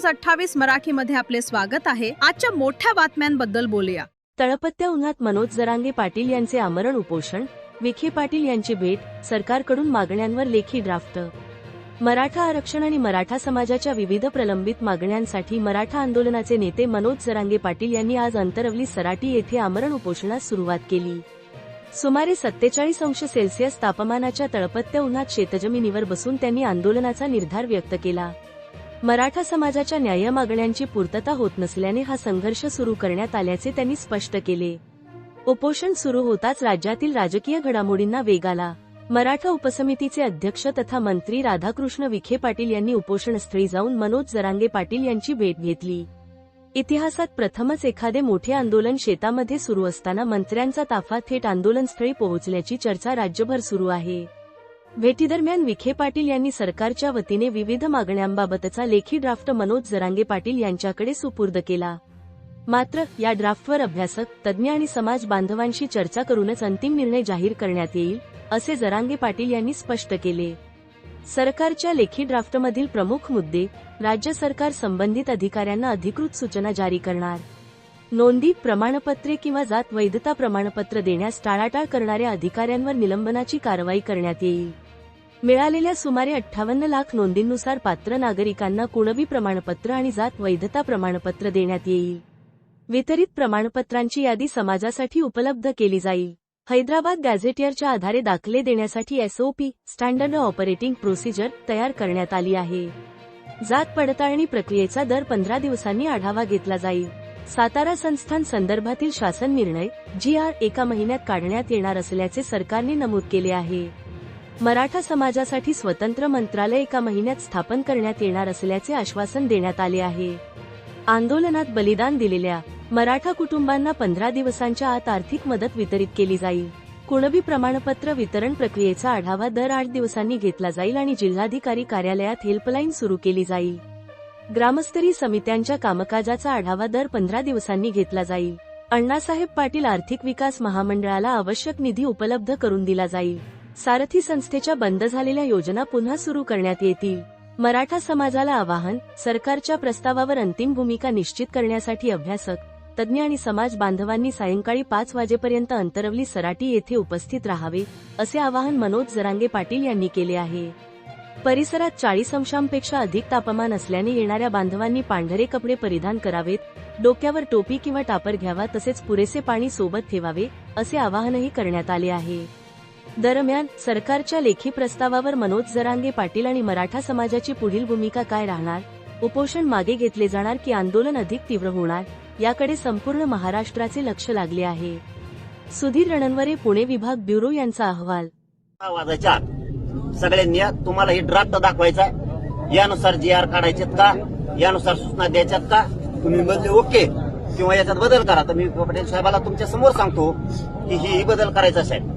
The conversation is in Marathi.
न्यूज28 मराठीमध्ये आपले स्वागत आहे। आजच्या मोठ्या बातम्यांबद्दल बोलूया। तळपत्त्या उन्हात मनोज जरांगे पाटील यांचे आमरण उपोषण, विखे पाटील यांची भेट, सरकारकडून मागण्यांवर लेखी ड्राफ्ट। मराठा आरक्षण आणि मराठा समाजाच्या विविध प्रलंबित मागण्यांसाठी मराठा आंदोलनाचे नेते मनोज जरांगे पाटील यांनी आज अंतरवली सराटी येथे आमरण उपोषणास सुरुवात केली। सुमारे 47 अंश सेल्सिअस तापमानाच्या तळपत्त्या उन्हात शेतजमिनीवर बसून त्यांनी आंदोलनाचा निर्धार व्यक्त केला। मराठा समाजाच्या न्याय्य मागण्यांची पूर्तता होत नसल्याने हा संघर्ष सुरू करण्यात आल्याचे त्यांनी स्पष्ट केले। उपोषण सुरू होताच राज्यातील राजकीय घडामोडींना वेग आला। मराठा उपसमितीचे अध्यक्ष तथा मंत्री राधाकृष्ण विखे पाटील यांनी उपोषणस्थळी जाऊन मनोज जरांगे पाटील यांची भेट घेतली। इतिहासात प्रथमच एखादे मोठे आंदोलन शेतामध्ये सुरू असताना मंत्र्यांचा ताफा थेट आंदोलनस्थळी पोहोचल्याची चर्चा राज्यभर सुरू आहे। भेटीदरम्यान विखे पाटील यांनी सरकारच्या वतीने विविध मागण्यांबाबतचा लेखी ड्राफ्ट मनोज जरांगे पाटील यांच्याकडे सुपूर्द केला। मात्र या ड्राफ्टवर अभ्यासक, तज्ज्ञ आणि समाज बांधवांशी चर्चा करूनच अंतिम निर्णय जाहीर करण्यात येईल, असे जरांगे पाटील यांनी स्पष्ट केले। सरकारच्या लेखी ड्राफ्टमधील प्रमुख मुद्दे: राज्य सरकार संबंधित अधिकाऱ्यांना अधिकृत सूचना जारी करणार, नोंदी, प्रमाणपत्रे किंवा जात वैधता प्रमाणपत्र देण्यास टाळाटाळ करणाऱ्या अधिकाऱ्यांवर निलंबनाची कारवाई करण्यात येईल। मिळालेल्या सुमारे 58 लाख नोंदींनुसार पात्र नागरिकांना कुणबी प्रमाणपत्र आणि जात वैधता प्रमाणपत्र देण्यात येईल। वितरित प्रमाणपत्रांची यादी समाजासाठी उपलब्ध केली जाईल। हैदराबाद गॅझेटियरच्या आधारे दाखले देण्यासाठी SOP स्टँडर्ड ऑपरेटिंग प्रोसिजर तयार करण्यात आली आहे। जात पडताळणी प्रक्रियेचा दर 15 दिवसांनी आढावा घेतला जाईल। सातारा संस्थान संदर्भातील शासन निर्णय GR 1 महिन्यात काढण्यात येणार असल्याचे सरकारने नमूद केले आहे। मराठा समाजासाठी स्वतंत्र मंत्रालय 1 महिन्यात स्थापन करण्यात येणार असल्याचे आश्वासन देण्यात आले आहे। आंदोलनात बलिदान दिलेल्या मराठा कुटुंबांना 15 दिवसांच्या आत आर्थिक मदत वितरित केली जाईल। कुणबी प्रमाणपत्र वितरण प्रक्रियेचा आढावा दर 8 दिवसांनी घेतला जाईल आणि जिल्हाधिकारी कार्यालयात हेल्पलाईन सुरू केली जाईल। ग्रामस्तरीय समित्यांच्या कामकाजाचा आढावा दर 15 दिवसांनी घेतला जाईल। अण्णासाहेब पाटील आर्थिक विकास महामंडळाला आवश्यक निधी उपलब्ध करून दिला जाईल। सारथी संस्थेच्या बंद झालेल्या योजना पुन्हा सुरू करण्यात येतील। मराठा समाजाला आवाहन: सरकारच्या प्रस्तावावर अंतिम भूमिका निश्चित करण्यासाठी अभ्यासक, तज्ज्ञ आणि समाज बांधवांनी सायंकाळी 5 वाजेपर्यंत अंतरवली सराटी येथे उपस्थित राहावे, असे आवाहन मनोज जरांगे पाटील यांनी केले आहे। परिसरात 40 अंशांपेक्षा अधिक तापमान असल्याने येणाऱ्या बांधवांनी पांढरे कपडे परिधान करावेत, डोक्यावर टोपी किंवा टापर घ्यावा, तसेच पुरेसे पाणी सोबत ठेवावे, असे आवाहनही करण्यात आले आहे। दरम्यान सरकारच्या लेखी प्रस्तावावर मनोज जरांगे पाटील आणि मराठा समाजाची पुढील भूमिका काय राहणार? उपोषण मागे घेतले जाणार की आंदोलन अधिक तीव्र होणार, याकडे संपूर्ण महाराष्ट्राचे लक्ष लागले आहे। सुधीर रणनवरे, पुणे विभाग ब्युरो यांचा अहवाल। सगळ्यांनी तुम्हाला ही ड्राफ्ट दाखवायचा, यानुसार GR काढायचे का, यानुसार सूचना द्यायच्यात का, तुम्ही म्हणजे ओके किंवा याच्यात बदल करा। तर मी पटेल साहेबाला तुमच्या समोर सांगतो की ही बदल करायचा साहेब।